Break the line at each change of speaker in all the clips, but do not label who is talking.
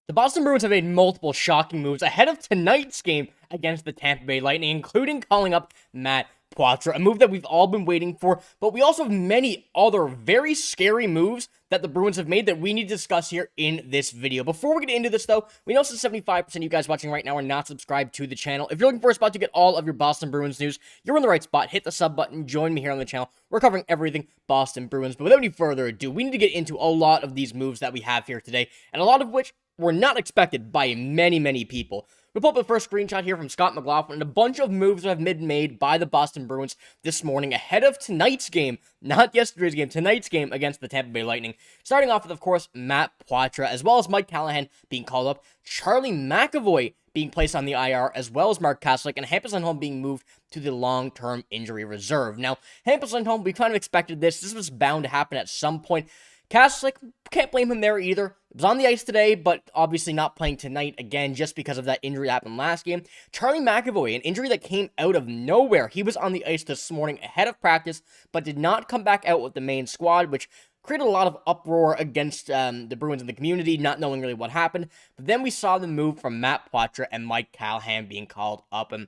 The Boston Bruins have made multiple shocking moves ahead of tonight's game against the Tampa Bay Lightning, including calling up Matt Poitras, a move that we've all been waiting for, but we also have many other very scary moves that the Bruins have made that we need to discuss here in this video. Before we get into this, though, we know since 75% of you guys watching right now are not subscribed to the channel. If you're looking for a spot to get all of your Boston Bruins news, you're in the right spot. Hit the sub button, join me here on the channel. We're covering everything Boston Bruins, but without any further ado, we need to get into a lot of these moves that we have here today, and a lot of which were not expected by many people. We'll pull up the first screenshot here from Scott McLaughlin, and a bunch of moves that have been made by the Boston Bruins this morning ahead of tonight's game, not yesterday's game, tonight's game against the Tampa Bay Lightning. Starting off with, of course, Matt Poitras, as well as Mike Callahan being called up, Charlie McAvoy being placed on the IR, as well as Mark Kastelic, and Hampus Lindholm being moved to the long-term injury reserve. Now, Hampus Lindholm, we kind of expected this. This was bound to happen at some point. Kastelic, can't blame him there either. He was on the ice today, but obviously not playing tonight again just because of that injury that happened last game. Charlie McAvoy, an injury that came out of nowhere. He was on the ice this morning ahead of practice, but did not come back out with the main squad, which created a lot of uproar against the Bruins in the community, not knowing really what happened. But then we saw the move from Matt Poitras and Mike Callahan being called up, and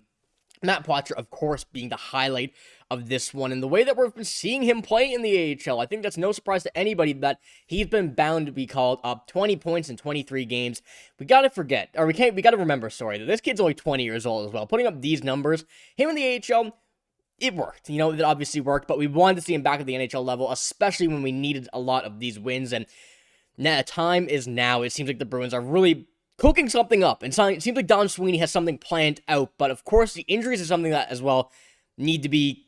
Matt Poitras, of course, being the highlight of this one, and the way that we've been seeing him play in the AHL, I think that's no surprise to anybody that he's been bound to be called up. 20 points in 23 games. We gotta remember, that this kid's only 20 years old as well. Putting up these numbers, him in the AHL, it worked. You know, it obviously worked, but we wanted to see him back at the NHL level, especially when we needed a lot of these wins, and now time is now. It seems like the Bruins are really cooking something up, and it seems like Don Sweeney has something planned out, but of course the injuries is something that as well need to be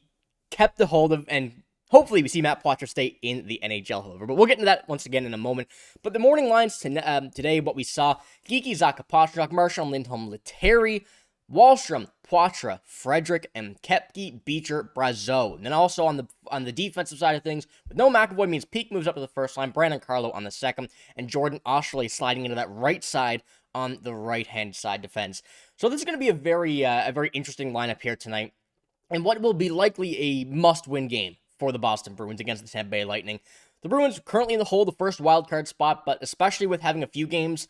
kept a hold of, and hopefully we see Matt Poitras stay in the NHL, however, but we'll get into that once again in a moment. But the morning lines today, what we saw: Nikita Zadorov, Pastrnak, Marchand, Lindholm, LTIR, Wahlstrom, Poitras, Frederic, and Koepke, Beecher, Brazeau. And then also on the defensive side of things, with no McAvoy, means Peak moves up to the first line, Brandon Carlo on the second, and Jordan Oshlerly sliding into that right side on the right-hand side defense. So this is going to be a very interesting lineup here tonight, and what will be likely a must-win game for the Boston Bruins against the Tampa Bay Lightning. The Bruins currently in the hole, the first wildcard spot, but especially with having a few games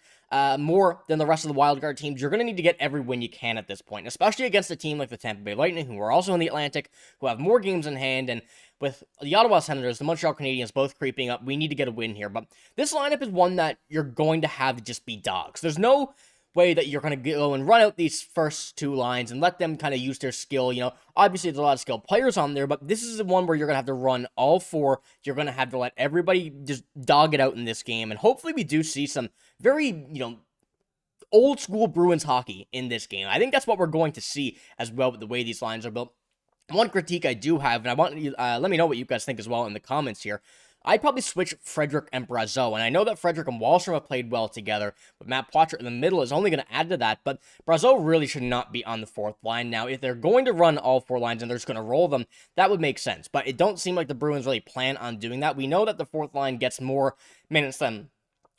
more than the rest of the wildcard teams, you're going to need to get every win you can at this point, especially against a team like the Tampa Bay Lightning, who are also in the Atlantic, who have more games in hand, and with the Ottawa Senators, the Montreal Canadiens both creeping up, we need to get a win here. But this lineup is one that you're going to have to just be dogs. There's no way that you're going to go and run out these first two lines and let them kind of use their skill. You know, obviously there's a lot of skilled players on there, but this is the one where you're going to have to run all four. You're going to have to let everybody just dog it out in this game, and hopefully we do see some very, old school Bruins hockey in this game. I think that's what we're going to see as well with the way these lines are built. One critique I do have, and I want you let me know what you guys think as well in the comments here. I'd probably switch Frederic and Brazeau, and I know that Frederic and Wahlstrom have played well together, but Matt Poitras in the middle is only going to add to that, but Brazeau really should not be on the fourth line. Now, if they're going to run all four lines and they're just going to roll them, that would make sense, but it don't seem like the Bruins really plan on doing that. We know that the fourth line gets more minutes than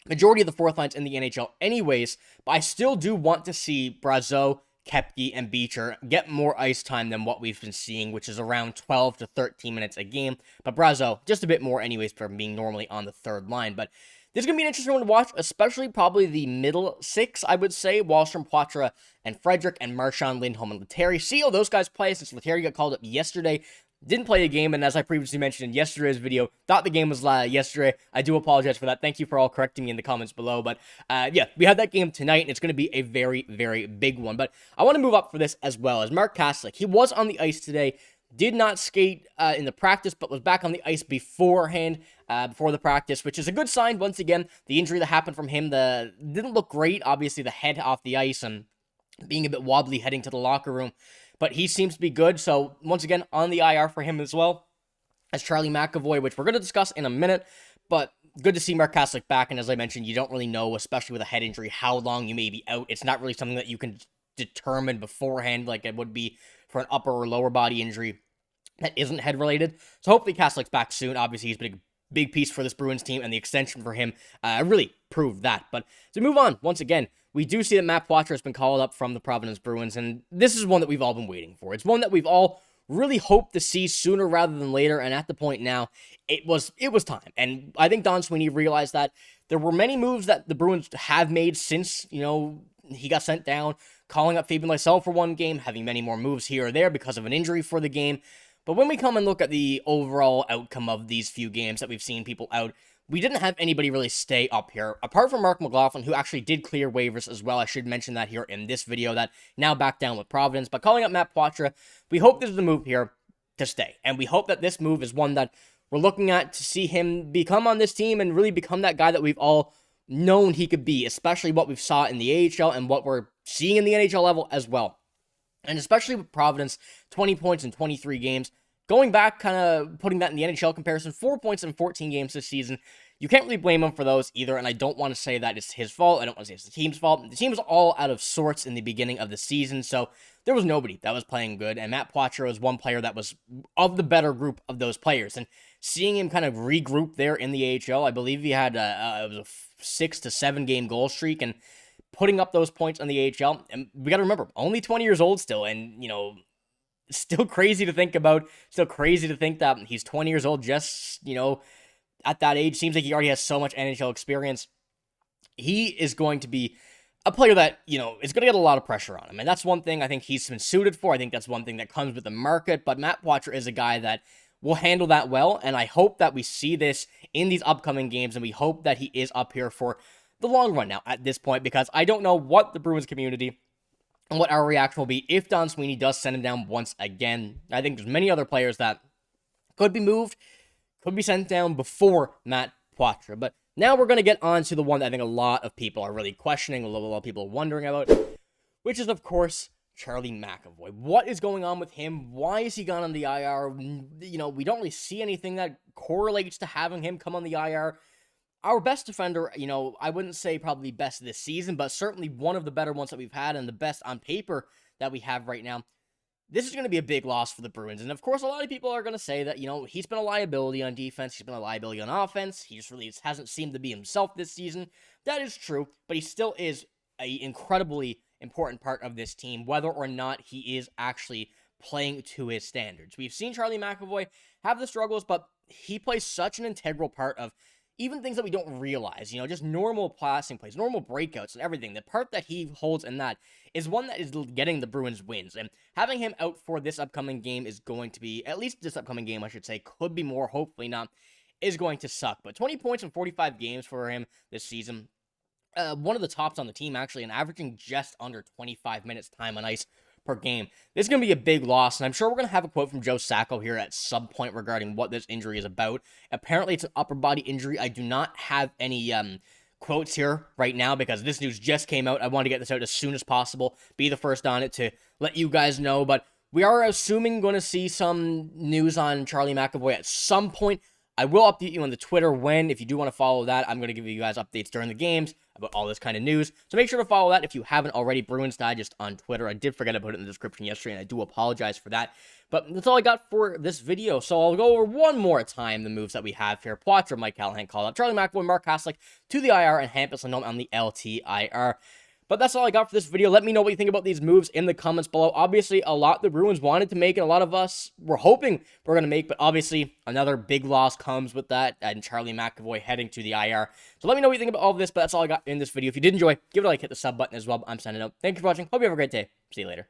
majority of the fourth lines in the NHL anyways, but I still do want to see Brazeau, Koepke, and Beecher get more ice time than what we've been seeing, which is around 12 to 13 minutes a game. But Brazeau, just a bit more anyways for being normally on the third line. But this is going to be an interesting one to watch, especially probably the middle six, I would say. Wahlstrom, Poitras, and Frederic, and Marchand, Lindholm, and LTIR. See how those guys play since LTIR got called up yesterday. Didn't play the game, and as I previously mentioned in yesterday's video, thought the game was yesterday. I do apologize for that. Thank you for all correcting me in the comments below. But yeah, we had that game tonight, and it's going to be a very big one. But I want to move up for this as well as Mark Kastelic. He was on the ice today, did not skate in the practice, but was back on the ice beforehand, before the practice, which is a good sign. Once again, the injury that happened from him didn't look great. Obviously, the head off the ice and being a bit wobbly heading to the locker room. But he seems to be good, so once again, on the IR for him as well as Charlie McAvoy, which we're going to discuss in a minute, but good to see Mark Kastelic back, and as I mentioned, you don't really know, especially with a head injury, how long you may be out. It's not really something that you can determine beforehand like it would be for an upper or lower body injury that isn't head-related. So hopefully Kastelic's back soon. Obviously, he's been a big piece for this Bruins team, and the extension for him really proved that. But to move on, once again, we do see that Matt Poitras has been called up from the Providence Bruins, and this is one that we've all been waiting for. It's one that we've all really hoped to see sooner rather than later. And at the point now, it was time. And I think Don Sweeney realized that there were many moves that the Bruins have made since, he got sent down, calling up Fabian Lysell for one game, having many more moves here or there because of an injury for the game. But when we come and look at the overall outcome of these few games that we've seen people out, we didn't have anybody really stay up here, apart from Mark McLaughlin, who actually did clear waivers as well. I should mention that here in this video, that now back down with Providence. But calling up Matt Poitras, we hope this is the move here to stay. And we hope that this move is one that we're looking at to see him become on this team and really become that guy that we've all known he could be, especially what we've saw in the AHL and what we're seeing in the NHL level as well. And especially with Providence, 20 points in 23 games. Going back, kind of putting that in the NHL comparison, 4 points in 14 games this season. You can't really blame him for those either, and I don't want to say that it's his fault. I don't want to say it's the team's fault. The team was all out of sorts in the beginning of the season, so there was nobody that was playing good, and Matt Poitras was one player that was of the better group of those players. And seeing him kind of regroup there in the AHL, I believe he had it was a 6 to 7 game goal streak, and putting up those points on the AHL. And we got to remember, only 20 years old still, and still crazy to think about. Still crazy to think that he's 20 years old, just at that age. Seems like he already has so much NHL experience. He is going to be a player that, is going to get a lot of pressure on him. And that's one thing I think he's been suited for. I think that's one thing that comes with the market. But Matt Poitras is a guy that will handle that well. And I hope that we see this in these upcoming games. And we hope that he is up here for the long run now at this point. Because I don't know what the Bruins community and what our reaction will be if Don Sweeney does send him down once again. I think there's many other players that could be moved, could be sent down before Matt Poitras. But now we're going to get on to the one that I think a lot of people are really questioning, a lot of people are wondering about, which is, of course, Charlie McAvoy. What is going on with him? Why is he gone on the IR? We don't really see anything that correlates to having him come on the IR. Our best defender, I wouldn't say probably best this season, but certainly one of the better ones that we've had and the best on paper that we have right now. This is going to be a big loss for the Bruins. And of course, a lot of people are going to say that, he's been a liability on defense. He's been a liability on offense. He just really hasn't seemed to be himself this season. That is true, but he still is an incredibly important part of this team, whether or not he is actually playing to his standards. We've seen Charlie McAvoy have the struggles, but he plays such an integral part of even things that we don't realize, just normal passing plays, normal breakouts and everything. The part that he holds in that is one that is getting the Bruins wins. And having him out for this upcoming game is going to be, at least this upcoming game, I should say, could be more, hopefully not, is going to suck. But 20 points in 45 games for him this season. One of the tops on the team, actually, and averaging just under 25 minutes time on ice per game. This is going to be a big loss, and I'm sure we're going to have a quote from Joe Sacco here at some point regarding what this injury is about. Apparently, it's an upper body injury. I do not have any quotes here right now because this news just came out. I want to get this out as soon as possible, be the first on it to let you guys know, but we are assuming going to see some news on Charlie McAvoy at some point. I will update you on the Twitter when, if you do want to follow that, I'm going to give you guys updates during the games about all this kind of news. So make sure to follow that if you haven't already. Bruins Digest on Twitter. I did forget to put it in the description yesterday, and I do apologize for that. But that's all I got for this video. So I'll go over one more time the moves that we have here. Poitras, Mike Callahan called up. Charlie McAvoy, Mark Kastelic to the IR, and Hampus Lindholm on the LTIR. But that's all I got for this video. Let me know what you think about these moves in the comments below. Obviously, a lot the Bruins wanted to make, and a lot of us were hoping we're going to make, but obviously, another big loss comes with that, and Charlie McAvoy heading to the IR. So let me know what you think about all of this, but that's all I got in this video. If you did enjoy, give it a like, hit the sub button as well. I'm signing out. Thank you for watching. Hope you have a great day. See you later.